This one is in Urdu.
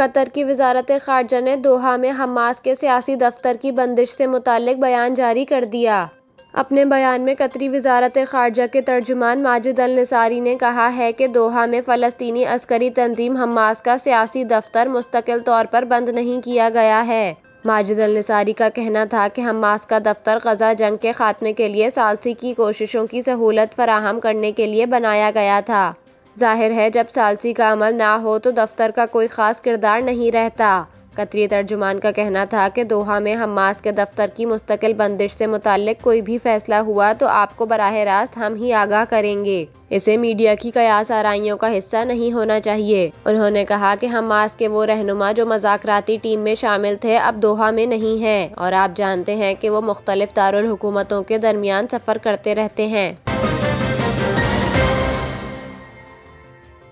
قطر کی وزارت خارجہ نے دوحہ میں حماس کے سیاسی دفتر کی بندش سے متعلق بیان جاری کر دیا۔ اپنے بیان میں قطری وزارت خارجہ کے ترجمان ماجد النصاری نے کہا ہے کہ دوحہ میں فلسطینی عسکری تنظیم حماس کا سیاسی دفتر مستقل طور پر بند نہیں کیا گیا ہے۔ ماجد النصاری کا کہنا تھا کہ حماس کا دفتر غزہ جنگ کے خاتمے کے لیے ثالثی کی کوششوں کی سہولت فراہم کرنے کے لیے بنایا گیا تھا۔ ظاہر ہے جب ثالثی کا عمل نہ ہو تو دفتر کا کوئی خاص کردار نہیں رہتا۔ قطری ترجمان کا کہنا تھا کہ دوحہ میں حماس کے دفتر کی مستقل بندش سے متعلق کوئی بھی فیصلہ ہوا تو آپ کو براہ راست ہم ہی آگاہ کریں گے۔ اسے میڈیا کی قیاس آرائیوں کا حصہ نہیں ہونا چاہیے۔ انہوں نے کہا کہ حماس کے وہ رہنما جو مذاکراتی ٹیم میں شامل تھے اب دوحہ میں نہیں ہیں اور آپ جانتے ہیں کہ وہ مختلف دارالحکومتوں کے درمیان سفر کرتے رہتے ہیں۔